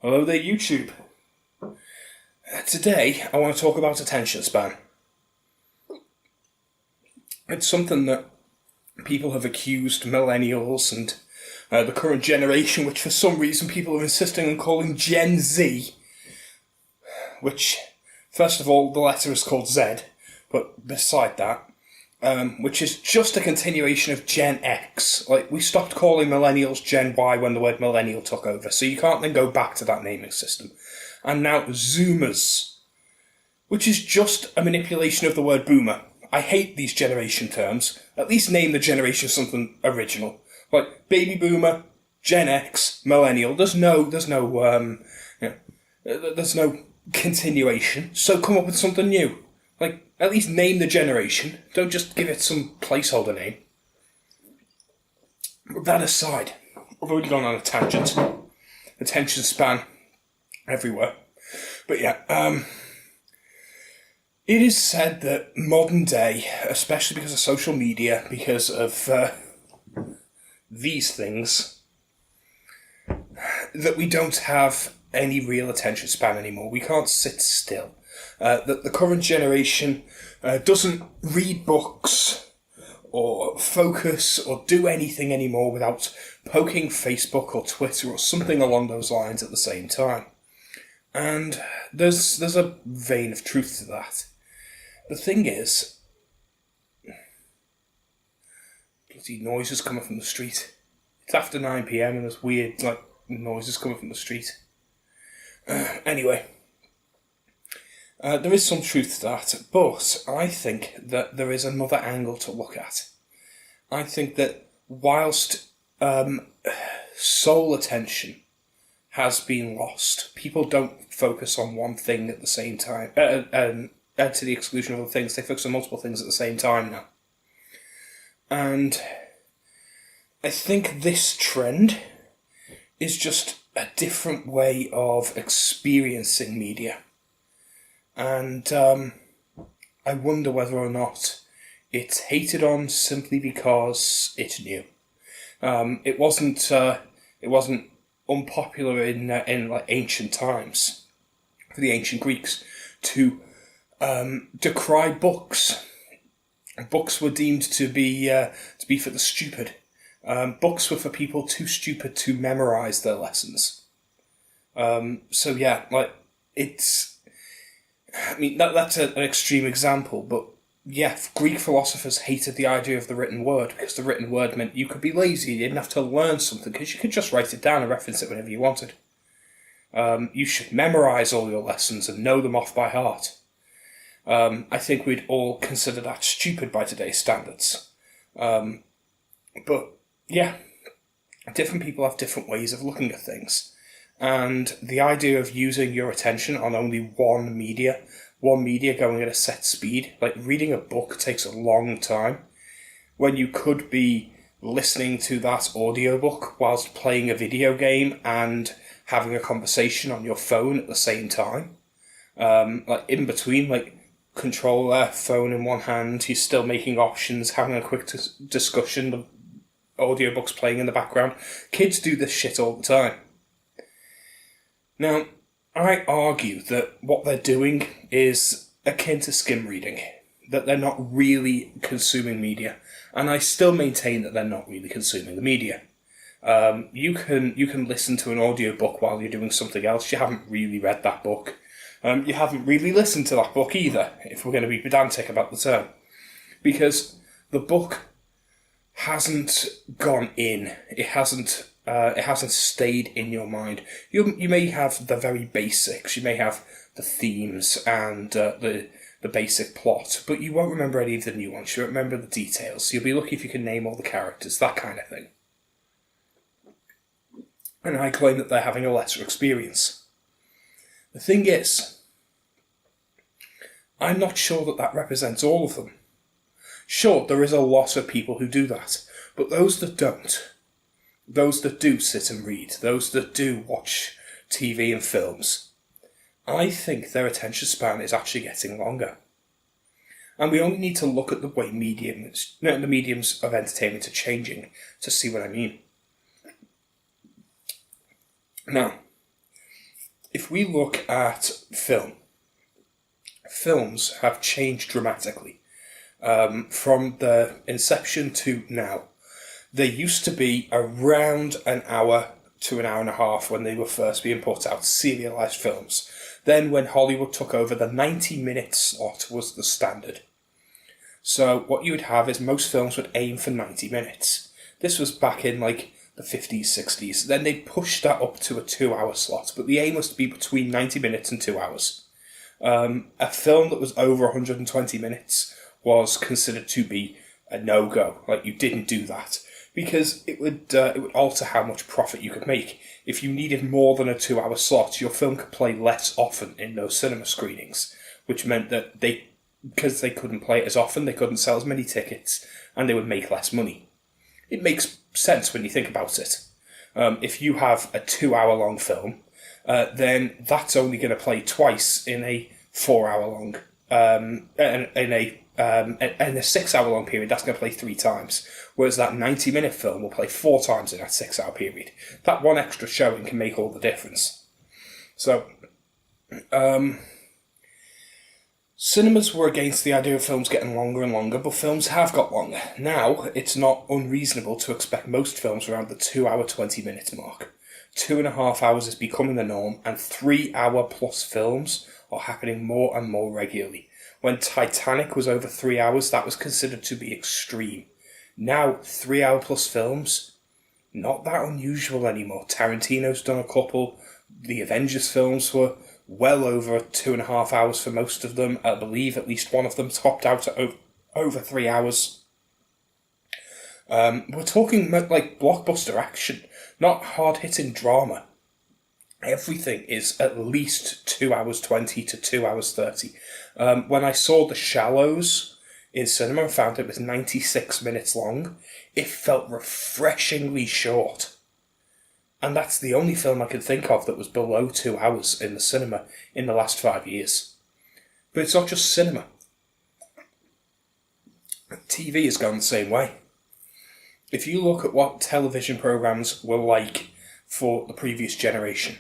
Hello there, YouTube. Today, I want to talk about attention span. It's something that people have accused millennials and the current generation, which for some reason people are insisting on calling Gen Z, which, first of all, the letter is called Z, but beside that, which is just a continuation of Gen X. Like, we stopped calling millennials Gen Y when the word millennial took over, so you can't then go back to that naming system. And now Zoomers, which is just a manipulation of the word boomer. I hate these generation terms. At least name the generation something original. Like, baby boomer, Gen X, millennial. There's no continuation, so come up with something new. Like, at least name the generation. Don't just give it some placeholder name. But that aside, I've already gone on a tangent. Attention span everywhere. But yeah, it is said that modern day, especially because of social media, because of these things, that we don't have any real attention span anymore. We can't sit still. That the current generation doesn't read books or focus or do anything anymore without poking Facebook or Twitter or something along those lines at the same time. And there's a vein of truth to that. The thing is, bloody noises coming from the street. It's after 9 PM and there's weird noises coming from the street. Anyway. There is some truth to that, but I think that there is another angle to look at. I think that whilst soul attention has been lost, people don't focus on one thing at the same time, to the exclusion of other things. They focus on multiple things at the same time now. And I think this trend is just a different way of experiencing media. And I wonder whether or not it's hated on simply because it's new. It wasn't unpopular in like ancient times for the ancient Greeks to decry books. Books were deemed to be for the stupid. Books were for people too stupid to memorize their lessons. So yeah, like it's. I mean, that's an extreme example, but yeah, Greek philosophers hated the idea of the written word because the written word meant you could be lazy, you didn't have to learn something because you could just write it down and reference it whenever you wanted. You should memorise all your lessons and know them off by heart. I think we'd all consider that stupid by today's standards. But yeah, different people have different ways of looking at things. And the idea of using your attention on only one media going at a set speed, like reading a book takes a long time, when you could be listening to that audiobook whilst playing a video game and having a conversation on your phone at the same time. Like in between, like controller, phone in one hand, you're still making options, having a quick discussion, the audiobook's playing in the background. Kids do this shit all the time. Now, I argue that what they're doing is akin to skim reading, that they're not really consuming media, and I still maintain that they're not really consuming the media. You can listen to an audiobook while you're doing something else. You haven't really read that book. You haven't really listened to that book either, if we're going to be pedantic about the term, because the book hasn't gone in. It hasn't stayed in your mind. You may have the very basics. You may have the themes and the basic plot, but you won't remember any of the nuance. You won't remember the details. You'll be lucky if you can name all the characters, that kind of thing. And I claim that they're having a lesser experience. The thing is, I'm not sure that represents all of them. Sure, there is a lot of people who do that, but those that don't, those that do sit and read, those that do watch TV and films, I think their attention span is actually getting longer. And we only need to look at the way the mediums of entertainment are changing to see what I mean. Now, if we look at films have changed dramatically from the inception to now. They used to be around an hour to an hour and a half when they were first being put out, serialised films. Then when Hollywood took over, the 90-minute slot was the standard. So what you would have is most films would aim for 90 minutes. This was back in like the 50s, 60s. Then they pushed that up to a 2-hour slot, but the aim was to be between 90 minutes and 2 hours. A film that was over 120 minutes was considered to be a no-go. Like, you didn't do that, because it would alter how much profit you could make. If you needed more than a 2-hour slot, your film could play less often in those cinema screenings, which meant that because they couldn't play it as often, they couldn't sell as many tickets, and they would make less money. It makes sense when you think about it. If you have a 2-hour-long film, then that's only going to play twice in a 4-hour-long, in a 6-hour-long period. That's going to play 3 times. Whereas that 90-minute film will play 4 times in that 6-hour period. That one extra showing can make all the difference. So, cinemas were against the idea of films getting longer and longer, but films have got longer. Now, it's not unreasonable to expect most films around the 2-hour, 20-minute mark. 2.5 hours is becoming the norm, and 3-hour-plus films are happening more and more regularly. When Titanic was over 3 hours, that was considered to be extreme. Now, 3-hour-plus films, not that unusual anymore. Tarantino's done a couple. The Avengers films were well over 2.5 hours for most of them. I believe at least one of them topped out at over 3 hours. We're talking like blockbuster action, not hard-hitting drama. Everything is at least 2 hours 20 to 2 hours 30. When I saw The Shallows in cinema and found it was 96 minutes long, it felt refreshingly short. And that's the only film I can think of that was below 2 hours in the cinema in the last 5 years. But it's not just cinema. TV has gone the same way. If you look at what television programmes were like for the previous generation,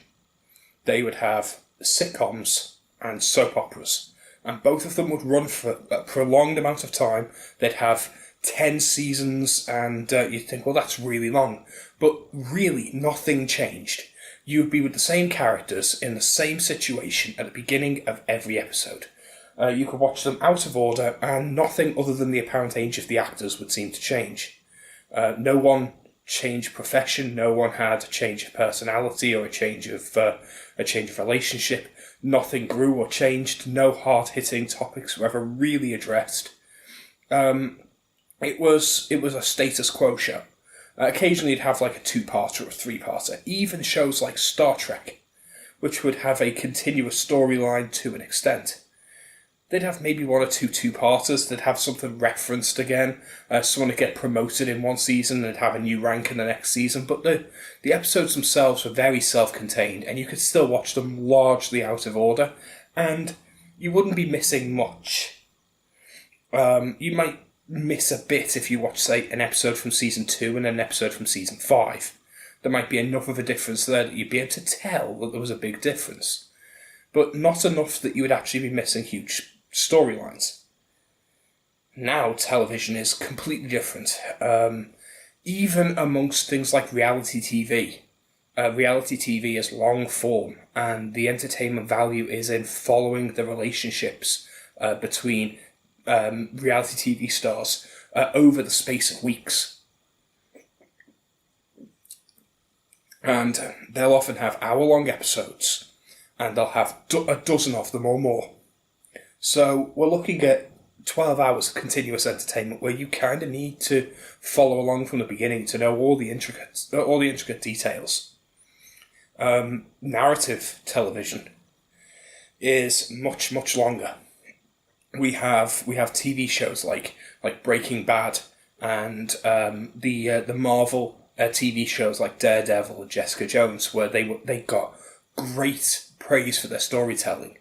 they would have sitcoms and soap operas. And both of them would run for a prolonged amount of time. They'd have 10 seasons, and you'd think, well, that's really long. But really, nothing changed. You would be with the same characters in the same situation at the beginning of every episode. You could watch them out of order, and nothing other than the apparent age of the actors would seem to change. No one changed profession. No one had a change of personality or a change of relationship. Nothing grew or changed. No hard-hitting topics were ever really addressed. It was a status quo show. Occasionally you'd have like a 2-parter or a 3-parter. Even shows like Star Trek, which would have a continuous storyline to an extent. They'd have maybe 1 or 2 2-parters. They'd have something referenced again. Someone would get promoted in one season and have a new rank in the next season. But the episodes themselves were very self-contained, and you could still watch them largely out of order, and you wouldn't be missing much. You might miss a bit if you watch, say, an episode from season 2 and an episode from season 5. There might be enough of a difference there that you'd be able to tell that there was a big difference. But not enough that you would actually be missing huge storylines. Now television is completely different. Even amongst things like reality TV. Reality TV is long form, and the entertainment value is in following the relationships between reality TV stars over the space of weeks. And they'll often have hour-long episodes, and they'll have a dozen of them or more. So we're looking at 12 hours of continuous entertainment where you kind of need to follow along from the beginning to know all the intricate details. Narrative television is much, much longer. We have TV shows like Breaking Bad and the Marvel TV shows like Daredevil and Jessica Jones, where they got great praise for their storytelling.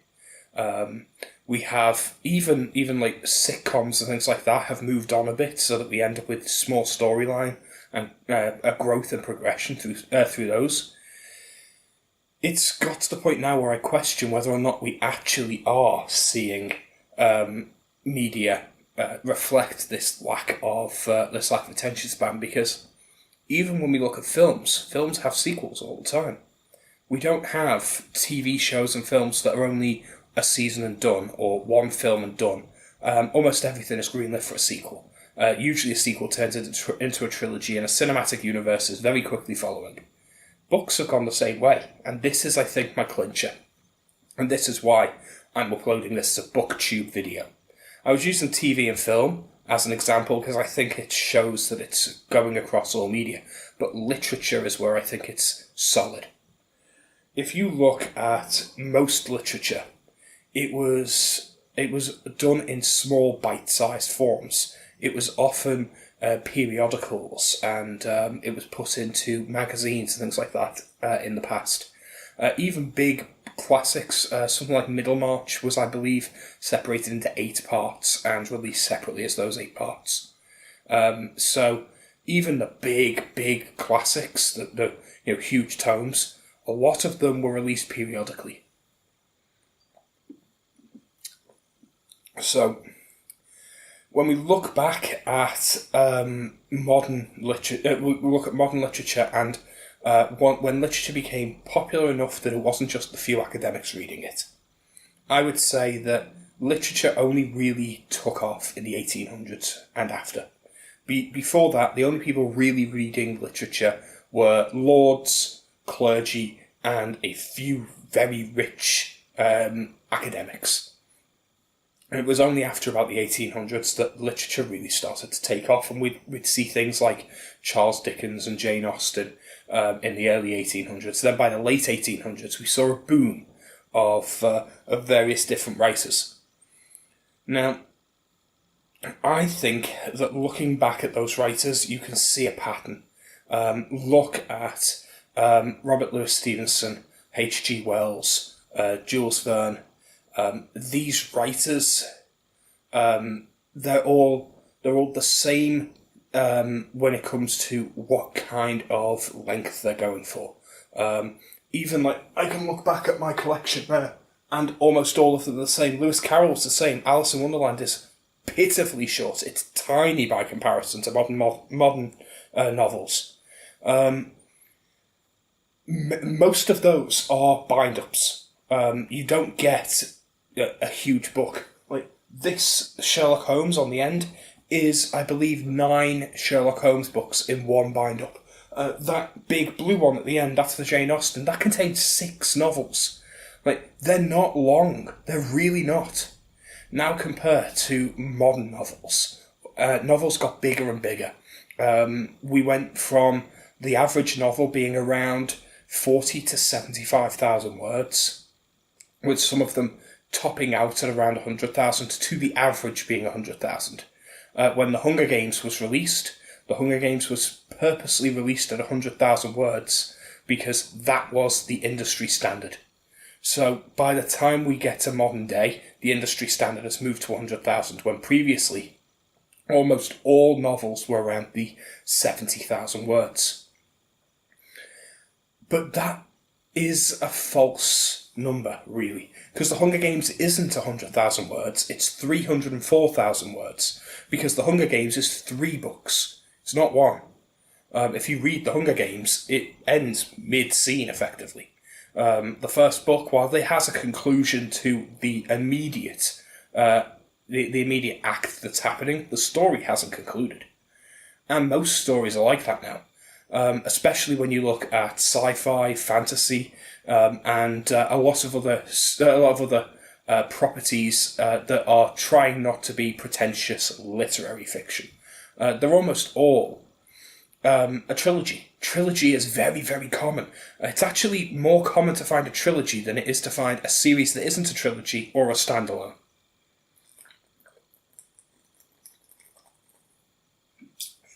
We have even like sitcoms and things like that have moved on a bit, so that we end up with small storyline and a growth and progression through those. it's got to the point now where I question whether or not we actually are seeing media reflect this lack of attention span, because even when we look at films have sequels all the time. We don't have TV shows and films that are only a season and done, or one film and done. Almost everything is greenlit for a sequel. Usually a sequel turns into a trilogy, and a cinematic universe is very quickly following. Books have gone the same way, and this is, I think, my clincher. And this is why I'm uploading this as a Booktube video. I was using TV and film as an example because I think it shows that it's going across all media, but literature is where I think it's solid. If you look at most literature, it was done in small bite-sized forms. It was often periodicals, and it was put into magazines and things like that in the past. Even big classics, something like Middlemarch was, I believe, separated into 8 parts and released separately as those 8 parts. So even the big classics, the huge tomes, a lot of them were released periodically. So when we look back at modern literature, we look at modern literature, and when literature became popular enough that it wasn't just the few academics reading it, I would say that literature only really took off in the 1800s and after. Before that, the only people really reading literature were lords, clergy, and a few very rich academics. And it was only after about the 1800s that literature really started to take off, and we'd see things like Charles Dickens and Jane Austen in the early 1800s. Then by the late 1800s, we saw a boom of various different writers. Now, I think that looking back at those writers, you can see a pattern. Look at Robert Louis Stevenson, H.G. Wells, Jules Verne. These writers, they're all the same when it comes to what kind of length they're going for. Even like, I can look back at my collection there, and almost all of them are the same. Lewis Carroll's the same. Alice in Wonderland is pitifully short. It's tiny by comparison to modern novels. Most of those are bind-ups. You don't get a huge book. Like this Sherlock Holmes on the end is, I believe, 9 Sherlock Holmes books in one bind-up. That big blue one at the end after the Jane Austen, that contains 6 novels. Like, they're not long. They're really not. Now compare to modern novels. Novels got bigger and bigger. We went from the average novel being around 40 to 75,000 words, with some of them topping out at around 100,000, to the average being 100,000. When The Hunger Games was released, The Hunger Games was purposely released at 100,000 words because that was the industry standard. So by the time we get to modern day, the industry standard has moved to 100,000, when previously almost all novels were around the 70,000 words. But that is a false number, really, because The Hunger Games isn't 100,000 words, it's 304,000 words, because The Hunger Games is 3 books, it's not 1. If you read The Hunger Games, it ends mid-scene, effectively. The first book, while it has a conclusion to the immediate immediate act that's happening, the story hasn't concluded. And most stories are like that now. Especially when you look at sci-fi, fantasy, and a lot of other properties that are trying not to be pretentious literary fiction. They're almost all a trilogy. Trilogy is very, very common. It's actually more common to find a trilogy than it is to find a series that isn't a trilogy or a standalone.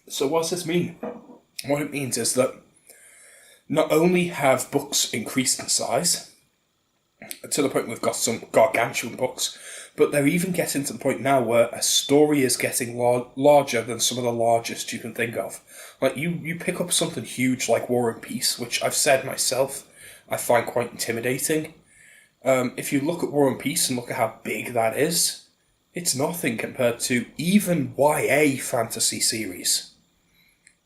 So what does this mean? What it means is that not only have books increased in size, to the point we've got some gargantuan books, but they're even getting to the point now where a story is getting larger than some of the largest you can think of. Like, you pick up something huge like War and Peace, which I've said myself, I find quite intimidating. If you look at War and Peace and look at how big that is, it's nothing compared to even YA fantasy series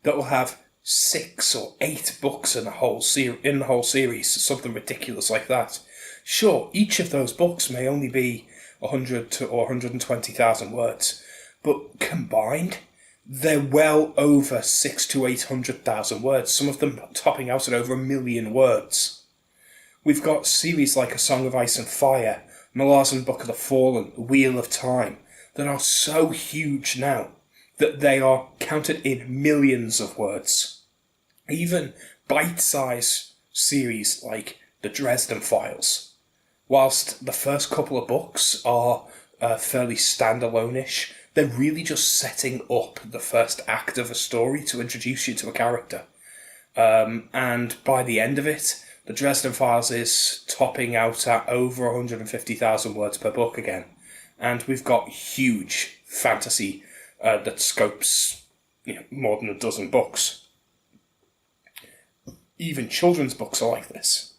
that will have 6 or 8 books in the whole series, something ridiculous like that. Sure, each of those books may only be 100 to or 120,000 words, but combined, they're well over 600 to 800,000 words. Some of them topping out at over 1 million words. We've got series like A Song of Ice and Fire, Malazan Book of the Fallen, Wheel of Time, that are so huge now that they are counted in millions of words. Even bite-sized series like the Dresden Files, whilst the first couple of books are fairly standalone-ish, they're really just setting up the first act of a story to introduce you to a character. And by the end of it, the Dresden Files is topping out at over 150,000 words per book again. And we've got huge fantasy that scopes more than a dozen books. Even children's books are like this.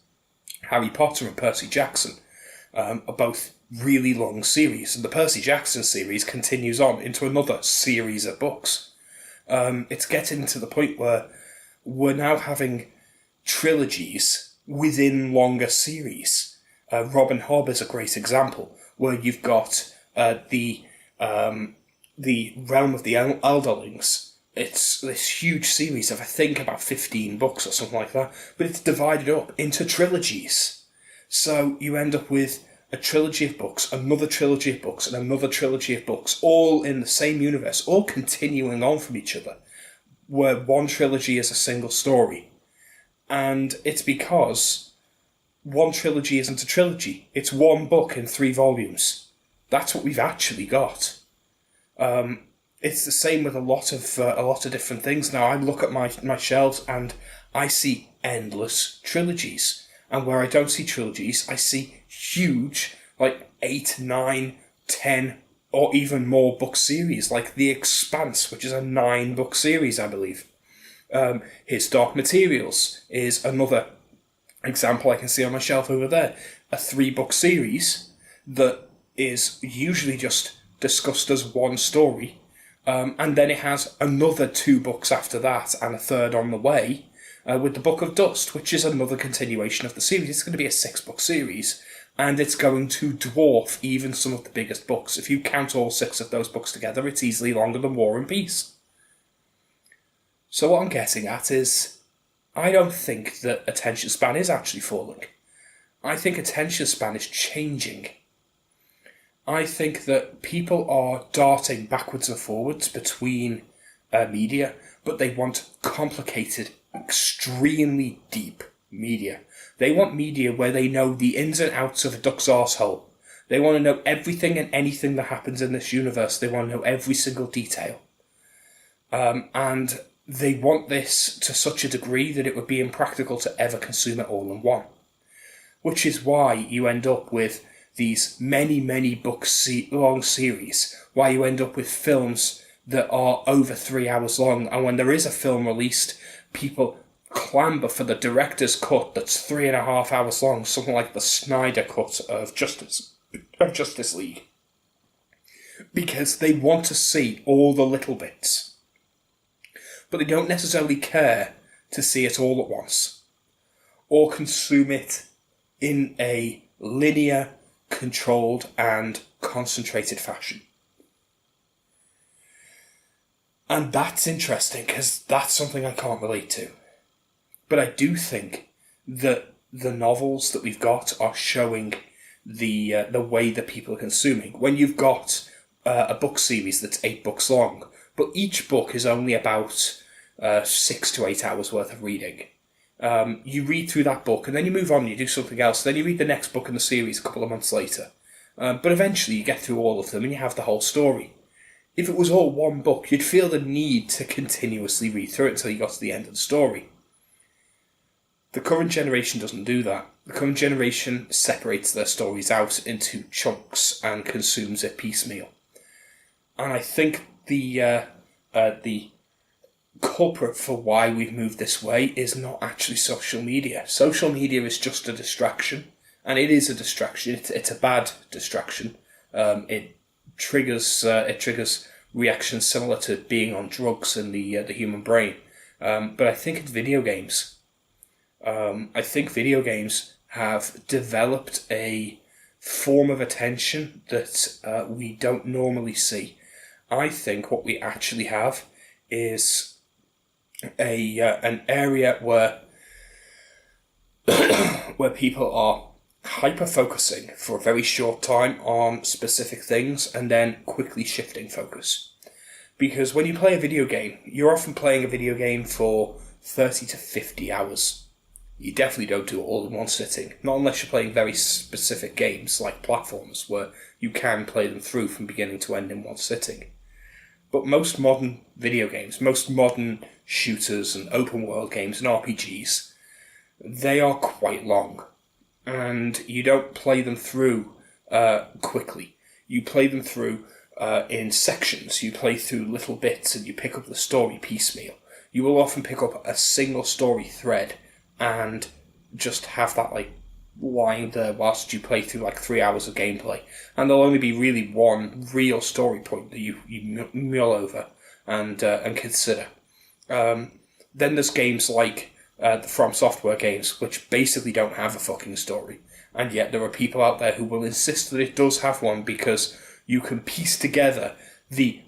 Harry Potter and Percy Jackson are both really long series, and the Percy Jackson series continues on into another series of books. It's getting to the point where we're now having trilogies within longer series. Robin Hobb is a great example, where you've got the Realm of the Elderlings. It's this huge series of, I think, about 15 books or something like that, but it's divided up into trilogies. So you end up with a trilogy of books, another trilogy of books, and another trilogy of books, all in the same universe, all continuing on from each other, where one trilogy is a single story. And it's because one trilogy isn't a trilogy. It's one book in 3 volumes. That's what we've actually got. It's the same with a lot of different things. Now, I look at my shelves and I see endless trilogies. And where I don't see trilogies, I see huge, like 8, 9, 10, or even more book series, like The Expanse, which is a 9-book series, I believe. His Dark Materials is another example I can see on my shelf over there. A 3-book series that is usually just discussed as one story, and then it has another 2 books after that and a third on the way, with the Book of Dust, which is another continuation of the series. It's going to be a 6-book series, and it's going to dwarf even some of the biggest books. If you count all 6 of those books together, it's easily longer than War and Peace. So what I'm getting at is, I don't think that attention span is actually falling. I think attention span is changing. I think that people are darting backwards and forwards between media, but they want complicated, extremely deep media. They want media where they know the ins and outs of a duck's arsehole. They want to know everything and anything that happens in this universe. They want to know every single detail. And they want this to such a degree that it would be impractical to ever consume it all in one. Which is why you end up with these many, many long series, why you end up with films that are over 3 hours long, and when there is a film released, people clamber for the director's cut that's 3.5 hours long, something like the Snyder cut of Justice League. Because they want to see all the little bits. But they don't necessarily care to see it all at once, or consume it in a linear, controlled and concentrated fashion. And that's interesting, because that's something I can't relate to. But I do think that the novels that we've got are showing the way that people are consuming. When you've got a book series that's 8 books long, but each book is only about 6 to 8 hours worth of reading. You read through that book and then you move on and you do something else. Then you read the next book in the series a couple of months later. But eventually you get through all of them and you have the whole story. If it was all one book, you'd feel the need to continuously read through it until you got to the end of the story. The current generation doesn't do that. The current generation separates their stories out into chunks and consumes it piecemeal. And I think the culprit for why we've moved this way is not actually social media. Social media is just a distraction, and it is a distraction. It's a bad distraction. It triggers reactions similar to being on drugs in the human brain. But I think it's video games. I think video games have developed a form of attention that we don't normally see. I think what we actually have is an area where where people are hyper-focusing for a very short time on specific things and then quickly shifting focus. Because when you play a video game, you're often playing a video game for 30 to 50 hours. You definitely don't do it all in one sitting, not unless you're playing very specific games like platforms where you can play them through from beginning to end in one sitting. But most modern video games, most modern shooters and open world games and RPGs, they are quite long. And you don't play them through quickly. You play them through in sections. You play through little bits and you pick up the story piecemeal. You will often pick up a single story thread and just have that lying there whilst you play through 3 hours of gameplay. And there'll only be really one real story point that you mull over and consider. Then there's games like the From Software games, which basically don't have a fucking story. And yet there are people out there who will insist that it does have one because you can piece together the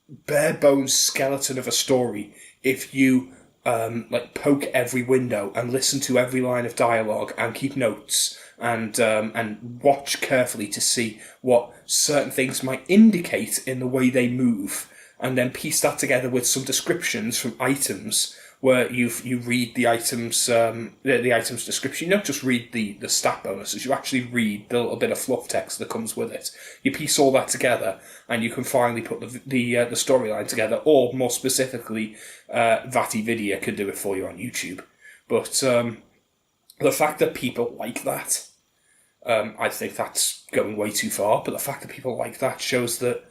bare bones skeleton of a story if you poke every window and listen to every line of dialogue and keep notes and watch carefully to see what certain things might indicate in the way they move, and then piece that together with some descriptions from items where you read the items description. You don't just read the stat bonuses, you actually read the little bit of fluff text that comes with it. You piece all that together and you can finally put the storyline together, or more specifically, Vati Vidya could do it for you on YouTube. But the fact that people like that, I think that's going way too far, but the fact that people like that shows that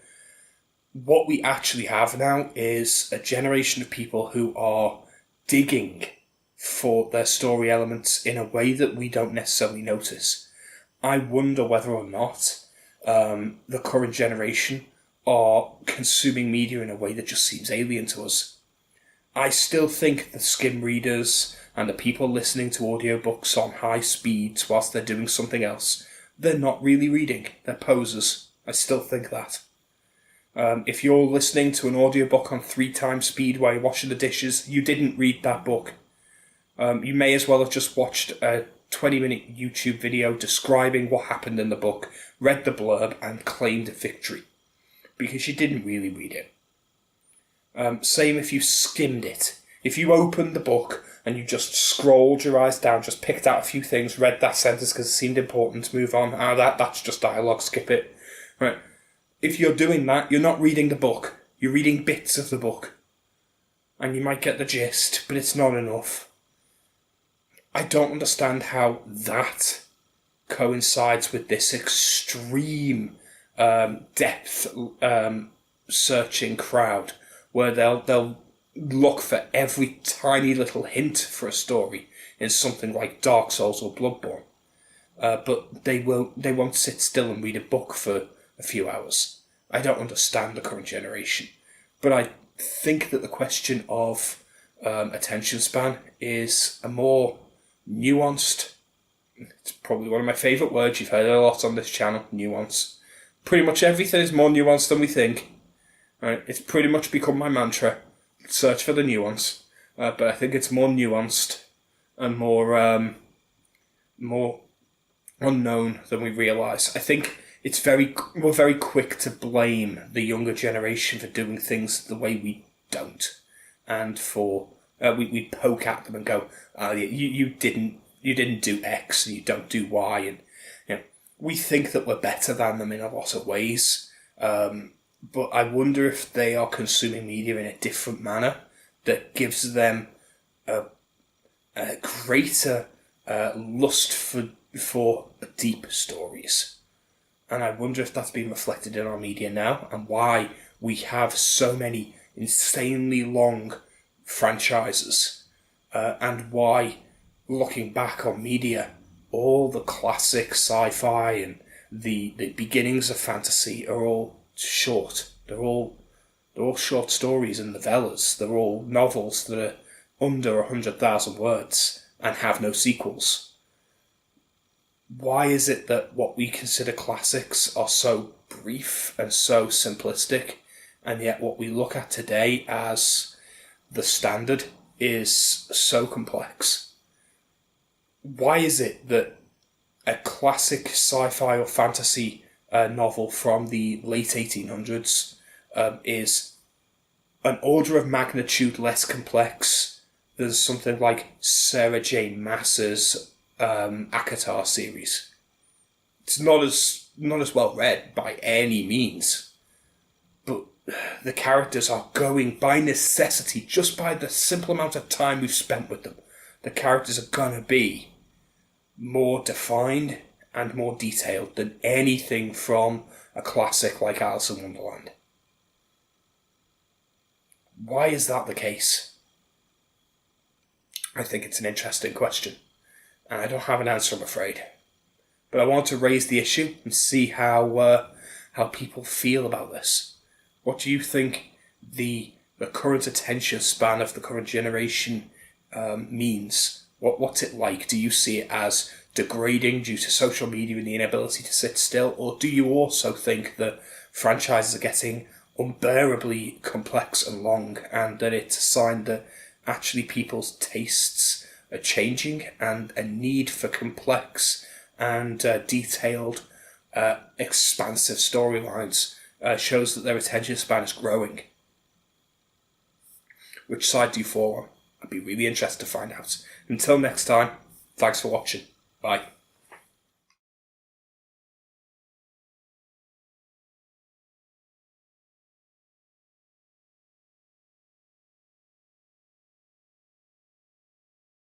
what we actually have now is a generation of people who are digging for their story elements in a way that we don't necessarily notice. I wonder whether or not the current generation are consuming media in a way that just seems alien to us. I still think the skim readers and the people listening to audiobooks on high speeds whilst they're doing something else, they're not really reading, they're posers. I still think that. If you're listening to an audiobook on 3 times speed while you're washing the dishes, you didn't read that book. You may as well have just watched a 20-minute YouTube video describing what happened in the book, read the blurb, and claimed victory. Because you didn't really read it. Same if you skimmed it. If you opened the book and you just scrolled your eyes down, just picked out a few things, read that sentence because it seemed important, move on. That's just dialogue, skip it. Right. If you're doing that, you're not reading the book. You're reading bits of the book. And you might get the gist, but it's not enough. I don't understand how that coincides with this extreme depth searching crowd, where they'll look for every tiny little hint for a story in something like Dark Souls or Bloodborne. But they won't sit still and read a book for a few hours. I don't understand the current generation. But I think that the question of attention span is a more nuanced, it's probably one of my favourite words, you've heard it a lot on this channel, nuance. Pretty much everything is more nuanced than we think. Right? It's pretty much become my mantra, search for the nuance. But I think it's more nuanced and more unknown than we realise. I think we're very quick to blame the younger generation for doing things the way we don't, and for we poke at them and go, you didn't do X and you don't do Y, and we think that we're better than them in a lot of ways. But I wonder if they are consuming media in a different manner that gives them a greater lust for deep stories. And I wonder if that's been reflected in our media now, and why we have so many insanely long franchises, and why, looking back on media, all the classic sci-fi and the beginnings of fantasy are all short. They're all short stories and novellas. They're all novels that are under 100,000 words and have no sequels. Why is it that what we consider classics are so brief and so simplistic, and yet what we look at today as the standard is so complex? Why is it that a classic sci-fi or fantasy novel from the late 1800s is an order of magnitude less complex than something like Sarah J. Maas's ACOTAR series? It's not as well read by any means, but the characters are going by necessity, just by the simple amount of time we've spent with them. The characters are gonna be more defined and more detailed than anything from a classic like Alice in Wonderland. Why is that the case? I think it's an interesting question, and I don't have an answer, I'm afraid. But I want to raise the issue and see how people feel about this. What do you think the current attention span of the current generation means? What's it like? Do you see it as degrading due to social media and the inability to sit still? Or do you also think that franchises are getting unbearably complex and long, and that it's a sign that actually people's tastes are changing, and a need for complex and detailed, expansive storylines shows that their attention span is growing? Which side do you fall on? I'd be really interested to find out. Until next time, thanks for watching. Bye.